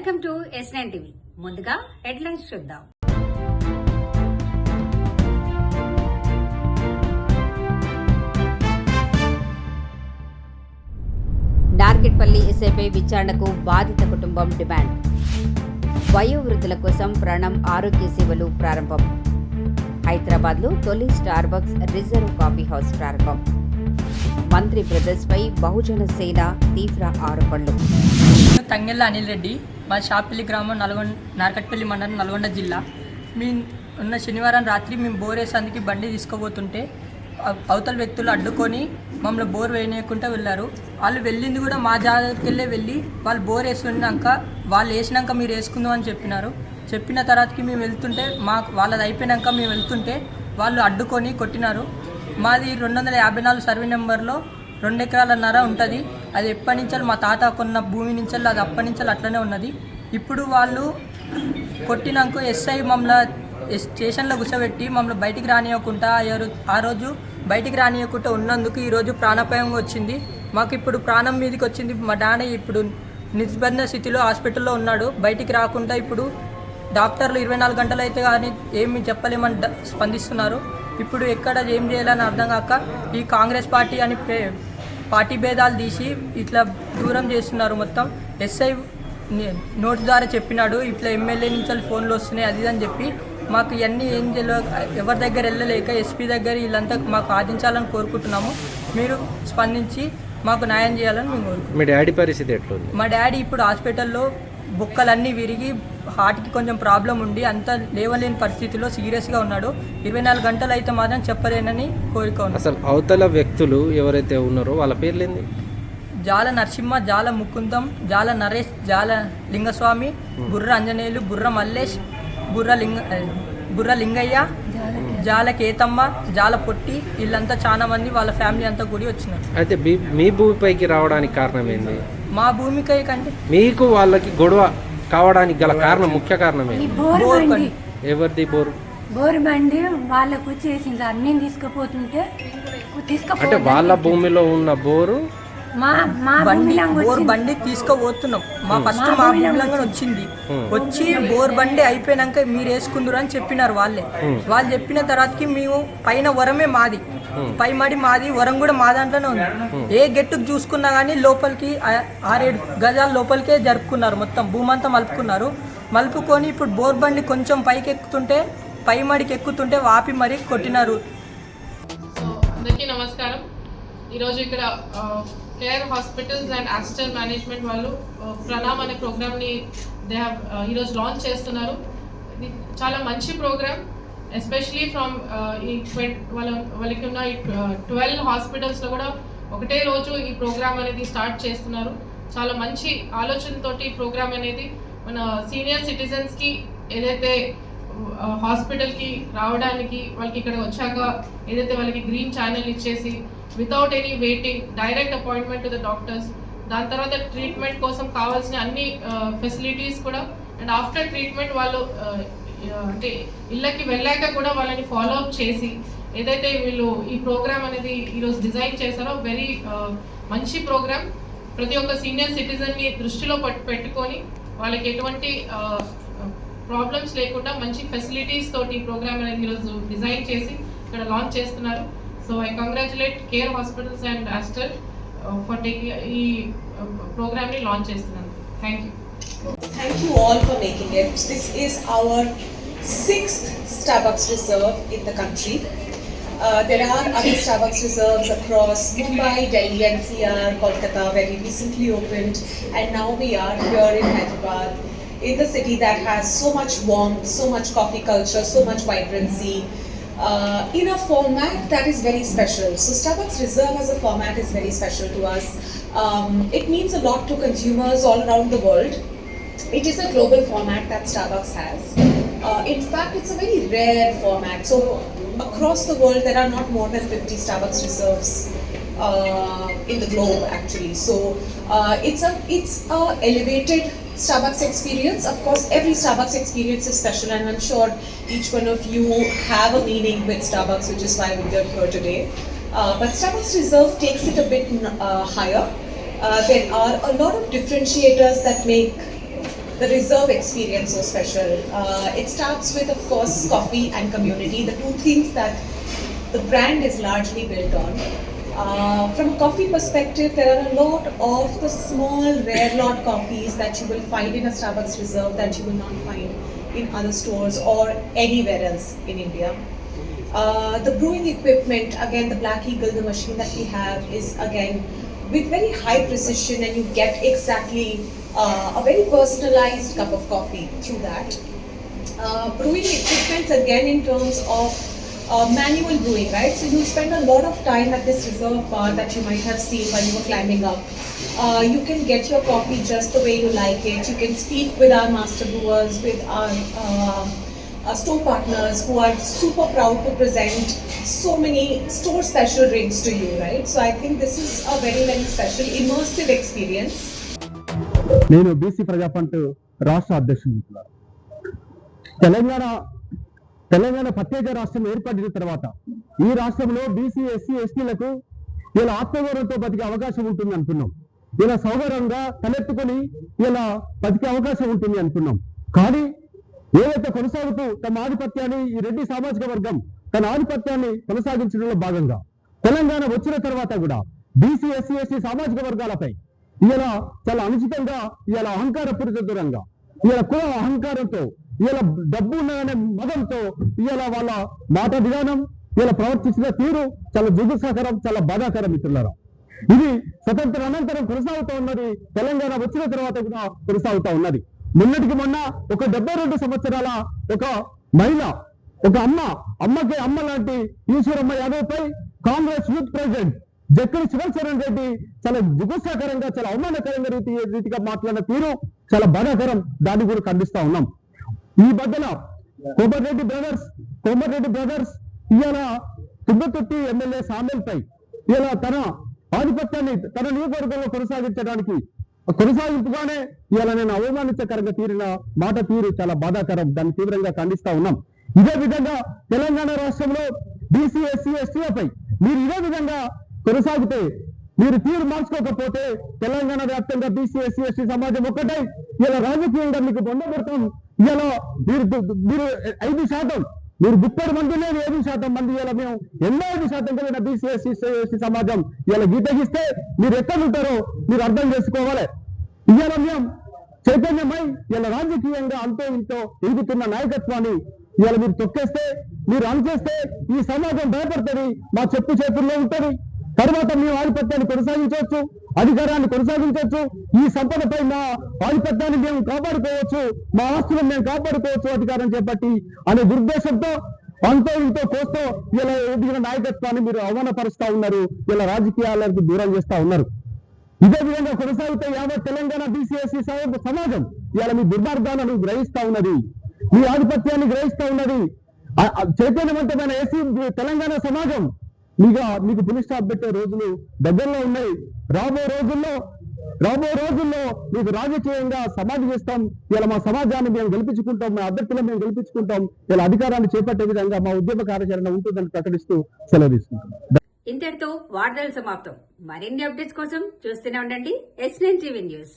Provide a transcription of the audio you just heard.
Welcome to S9 TV. ముందుగా headlines చూద్దాం. నార్కెట్పల్లి ఎస్ఐపై విచారణకు బాధిత కుటుంబం డిమాండ్. వయోవృద్ధుల కోసం ప్రాణం ఆరోగ్య సేవలు ప్రారంభం. హైదరాబాద్లో తొలి స్టార్బక్స్ రిజర్వ్ కాఫీ హౌస్ ప్రారంభం. మంత్రి బ్రదర్స్పై బహుజన సేన తీవ్ర ఆరోపణలు. తంగెళ్ళ అనిల్ రెడ్డి, మా షాపల్లి గ్రామం నార్కట్పల్లి మండలం నల్గొండ జిల్లా. ఉన్న శనివారం రాత్రి మేము బోర్ వేసేందుకు బండి తీసుకోబోతుంటే అవతల వ్యక్తులు అడ్డుకొని మమ్మల్ని బోర్ వేయకుండా వెళ్ళారు. వాళ్ళు వెళ్ళింది కూడా మా జాగ్రత్తకి వెళ్ళి వాళ్ళు బోర్ వేసినాక మీరు వేసుకుందాం అని చెప్పినారు. చెప్పిన తర్వాతకి మేము వెళ్తుంటే వాళ్ళది అయిపోయినాక మేము వెళ్తుంటే వాళ్ళు అడ్డుకొని కొట్టినారు. మాది 254 సర్వే నెంబర్లో 2 ఎకరాలన్నర ఉంటుంది. అది ఎప్పటి నుంచో మా తాత కొన్న భూమి నుంచి అది అప్పటి నుంచి అట్లనే ఉన్నది. ఇప్పుడు వాళ్ళు కొట్టినాక ఎస్ఐ మమ్మల్ని స్టేషన్లో కూర్చోబెట్టి మమ్మల్ని బయటికి రానియకుండా ఆ రోజు బయటికి రానియకుండా ఉన్నందుకు ఈరోజు ప్రాణాపాయం వచ్చింది. మాకు ఇప్పుడు ప్రాణం మీదకి వచ్చింది. మా డాడీ ఇప్పుడు నిర్బంధ స్థితిలో హాస్పిటల్లో ఉన్నాడు. బయటికి రాకుండా ఇప్పుడు డాక్టర్లు 24 గంటలు అయితే కానీ ఏమి చెప్పలేమని స్పందిస్తున్నారు. ఇప్పుడు ఎక్కడ ఏం చేయాలని అర్థం కాక ఈ కాంగ్రెస్ పార్టీ అని పార్టీ భేదాలు తీసి ఇట్లా దూరం చేస్తున్నారు మొత్తం. ఎస్ఐ నోట్స్ ద్వారా చెప్పినాడు ఇట్లా ఎమ్మెల్యే నుంచి ఫోన్లు వస్తున్నాయి అది అని చెప్పి మాకు ఇవన్నీ ఏం ఎవరి దగ్గర వెళ్ళలేక ఎస్పీ దగ్గర వీళ్ళంతా మాకు ఆదించాలని కోరుకుంటున్నాము. మీరు స్పందించి మాకు న్యాయం చేయాలని మేము కోరుకుంటున్నాం. మీ డాడీ పరిస్థితి ఎట్లుంది? మా డాడీ ఇప్పుడు హాస్పిటల్లో బొక్కలన్నీ విరిగి హార్ట్కి కొంచెం ప్రాబ్లం ఉండి అంత లేవలేని పరిస్థితిలో సీరియస్గా ఉన్నాడు. 24 గంటలు అయితే మాత్రం చెప్పలేనని కోరిక ఉంది. అసలు అవతల వ్యక్తులు ఎవరైతే ఉన్నారో వాళ్ళ పేర్లేంది? జాల నరసింహ, జాల ముకుందం, జాల నరేష్, జాల లింగస్వామి, బుర్ర అంజనేయులు, బుర్ర మల్లేష్, బుర్ర లింగయ్య, జాల కేతమ్మ, జాల పొట్టి, వీళ్ళంతా చాలా మంది వాళ్ళ ఫ్యామిలీ అంతా కూడి వచ్చినారు. అయితే మీ భూమిపైకి రావడానికి కారణం ఏంది? మా భూమికై కంటే మీకు వాళ్ళకి గొడవ కావడానికి గల కారణం, ముఖ్య కారణం ఏంది? ఎవరిది బోరు? బోరు బండి వాళ్ళకు చేసింది అన్నీ తీసుకుపోతుంటే అంటే వాళ్ళ భూమిలో ఉన్న బోరు బండి తీసుకోబోతున్నాం. ఫస్ట్ మా భూమిలంగా వచ్చింది. వచ్చి బోర్ బండి అయిపోయినాక మీరు వేసుకుందరు అని చెప్పినారు వాళ్ళే. వాళ్ళు చెప్పిన తర్వాతకి మేము పైన వరమే మాది, పై మడి మాది, వరం కూడా మా దాంట్లోనే ఉంది. ఏ గెట్టుకు చూసుకున్నా కానీ లోపలికి 6-7 గజాల లోపలికే జరుపుకున్నారు. మొత్తం భూమంతా మలుపుకొని ఇప్పుడు బోర్ బండి కొంచెం పైకి ఎక్కుతుంటే పై మడికి ఎక్కుతుంటే వాపి మరీ కొట్టినారు. అందరికీ నమస్కారం. ఈరోజు ఇక్కడ care hospitals and Aster management వాళ్ళు ప్రణామ్ అనే ప్రోగ్రామ్ని ఈరోజు లాంచ్ చేస్తున్నారు. ఇది చాలా మంచి ప్రోగ్రామ్. ఎస్పెషలీ ఫ్రమ్ వాళ్ళకి ఉన్న 12 హాస్పిటల్స్లో కూడా ఒకటే రోజు ఈ ప్రోగ్రామ్ అనేది స్టార్ట్ చేస్తున్నారు. చాలా మంచి ఆలోచనతోటి ఈ ప్రోగ్రామ్ అనేది మన సీనియర్ సిటిజన్స్కి ఏదైతే హాస్పిటల్కి రావడానికి వాళ్ళకి ఇక్కడ వచ్చాక ఏదైతే వాళ్ళకి గ్రీన్ ఛానల్ ఇచ్చేసి without any waiting direct appointment to the doctors, దాని తర్వాత ట్రీట్మెంట్ కోసం కావాల్సిన అన్ని ఫెసిలిటీస్ కూడా, అండ్ ఆఫ్టర్ ట్రీట్మెంట్ వాళ్ళు అంటే ఇళ్ళకి వెళ్ళాక కూడా వాళ్ళని ఫాలో అప్ చేసి ఏదైతే వీళ్ళు ఈ ప్రోగ్రామ్ అనేది ఈరోజు డిజైన్ చేశారో వెరీ మంచి ప్రోగ్రామ్. ప్రతి ఒక్క సీనియర్ సిటిజన్ని దృష్టిలో పెట్టుకొని వాళ్ళకి ఎటువంటి ప్రాబ్లమ్స్ లేకుండా మంచి ఫెసిలిటీస్ తోటి ఈ ప్రోగ్రామ్ అనేది ఈరోజు డిజైన్ చేసి ఇక్కడ లాంచ్ చేస్తున్నారు. So I congratulate Care Hospitals and Aster for taking ఈ program ni launch చేస్తున్నారు. Thank you. Thank you all for making it. This is our 6th Starbucks Reserve in the country. There are other Starbucks Reserves across Mumbai, Delhi, NCR, Kolkata, very recently opened, and now we are here in Hyderabad, in the city that has so much warmth, so much coffee culture, so much vibrancy. In a format that is very special. So Starbucks Reserve as a format is very special to us. It means a lot to consumers all around the world. It is a global format that Starbucks has. In fact, it's a very rare format. So across the world, there are not more than 50 Starbucks Reserves in the globe actually. So it's a elevated Starbucks experience. Of course, every Starbucks experience is special, and I'm sure each one of you have a meaning with Starbucks, which is why we're here today. But Starbucks Reserve takes it a bit higher. There are a lot of differentiators that make the reserve experience so special? It starts with, of course, coffee and community, the two things that the brand is largely built on. From a coffee perspective, there are a lot of the small, rare lot coffees that you will find in a Starbucks Reserve that you will not find in other stores or anywhere else in India. The brewing equipment, again, the Black Eagle, the machine that we have is again with very high precision, and you get exactly a very personalized cup of coffee through that. Brewing equipment again in terms of manual brewing, right? So you spend a lot of time at this reserve bar that you might have seen while you were climbing up. You can get your coffee just the way you like it. You can speak with our master brewers, with our store partners who are super proud to present so many store special drinks to you, right? So I think this is a very, very special immersive experience. నేను BC ప్రజాఫ్రంట్ రాష్ట్ర అధ్యక్షుడు. తెలంగాణ ప్రత్యేక రాష్ట్రం ఏర్పడిన తర్వాత ఈ రాష్ట్రంలో BC SC ఎస్టీలకు ఇలా ఆత్మగౌరవంతో బతికే అవకాశం ఉంటుంది అనుకున్నాం. ఇలా సౌకర్యంగా తలెత్తుకొని ఇలా బతికే అవకాశం ఉంటుంది అనుకున్నాం. కానీ ఏదైతే కొనసాగుతూ తమ ఆధిపత్యాన్ని ఈ రెడ్డి సామాజిక వర్గం తన ఆధిపత్యాన్ని కొనసాగించడంలో భాగంగా తెలంగాణ వచ్చిన తర్వాత కూడా బీసీ ఎస్సీ ఎస్టీ సామాజిక వర్గాలపై ఇలా చాలా అనుచితంగా ఇలా అహంకారపూరితంగా ఇలా కుల అహంకారంతో ఇలా డబ్బు ఉన్నదనే మదంతో ఇలా వాళ్ళ మాట విధానం ఇలా ప్రవర్తించిన తీరు చాలా జుగుసాకరం, చాలా బాధాకరం మిత్రులారా. ఇది స్వతంత్ర అనంతరం కొనసాగుతూ ఉన్నది, తెలంగాణ వచ్చిన తర్వాత కూడా కొనసాగుతూ ఉన్నది. మొన్నటికి మొన్న ఒక 72 సంవత్సరాల ఒక మహిళ, ఒక అమ్మకి అమ్మ లాంటి ఈశ్వరమ్మ యాదవ్ పై కాంగ్రెస్ యూత్ ప్రెసిడెంట్ జక్కడి శివశరణ్ రెడ్డి చాలా జుగుసాకరంగా, చాలా అవమానకరంగా రీతిగా మాట్లాడిన తీరు చాలా బాధాకరం. దాన్ని కూడా ఖండిస్తా ఉన్నాం. ఈ మధ్యన కోమటిరెడ్డి బ్రదర్స్ ఇవాళ తుబ్బతుర్తి ఎమ్మెల్యే సామెల్ పై ఇలా తన ఆధిపత్యాన్ని తన నియోజకవర్గంలో కొనసాగింపుగానే ఇవాళ నేను అవమానించకరంగా తీరిన మాట తీరు చాలా బాధాకరం. దాన్ని తీవ్రంగా ఖండిస్తా ఉన్నాం. ఇదే విధంగా తెలంగాణ రాష్ట్రంలో బీసీ ఎస్సీ ఎస్టీలపై మీరు ఇదే విధంగా కొనసాగితే, మీరు తీరు మార్చుకోకపోతే తెలంగాణ వ్యాప్తంగా బీసీ ఎస్సీ ఎస్టీ సమాజం ఒక్కటై ఇలా రాజకీయంగా మీకు బొందబెడతాం. ఇలా మీరు 5%, మీరు 30 మంది లేదు 5% మంది, ఇలా మేము 85% కలిగిన బీసీ ఎస్సీ సమాజం ఇలా గీతగిస్తే మీరు ఎక్కడ ఉంటారో మీరు అర్థం చేసుకోవాలి. ఇవాళ మేము చైతన్యమై ఇలా రాజకీయంగా అంతో ఇంతో ఎదుగుతున్న నాయకత్వాన్ని ఇవాళ మీరు తొక్కేస్తే, మీరు అణచేస్తే ఈ సమాజం భయపడుతుంది. మా చెప్పు చేతుల్లో ఉంటుంది. తర్వాత మేము ఆధిపత్యాన్ని కొనసాగించవచ్చు, అధికారాన్ని కొనసాగించవచ్చు, ఈ సంపదపై మా ఆధిపత్యాన్ని మేము కాపాడుకోవచ్చు, మా ఆస్తులను మేము కాపాడుకోవచ్చు అధికారం చేపట్టి అనే దుర్దేశంతో అంతో ఇంతో కోస్తో ఇలా ఎదిగిన నాయకత్వాన్ని మీరు అవమానపరుస్తా ఉన్నారు. ఇలా రాజకీయాలకు దూరం చేస్తా ఉన్నారు. ఇదే విధంగా కొనసాగితే యావత్ తెలంగాణ బీసీ ఎస్సీ సమాజం ఇలా మీ దుర్మార్గాలను గ్రహిస్తా ఉన్నది, మీ ఆధిపత్యాన్ని గ్రహిస్తా ఉన్నది. చైతన్యవంతమైన ఎస్సీ తెలంగాణ సమాజం మీకు పులి స్టాప్ పెట్టే రోజులు దగ్గరలో ఉన్నాయి. రాబో రోజుల్లో మీకు రాజకీయంగా సమాధి చేస్తాం. ఇలా మా సమాజాన్ని మేము గెలిపించుకుంటాం, మా అభ్యర్థులను మేము గెలిపించుకుంటాం. ఇలా అధికారాన్ని చేపట్టే విధంగా మా ఉద్యమ కార్యాచరణ ఉంటుందని ప్రకటిస్తూ సెలవు తీసుకుంటాం. ఇంతటితో వార్తలు సమాప్తం. మరిన్ని అప్డేట్స్ కోసం చూస్తూనే ఉండండి S9 TV న్యూస్.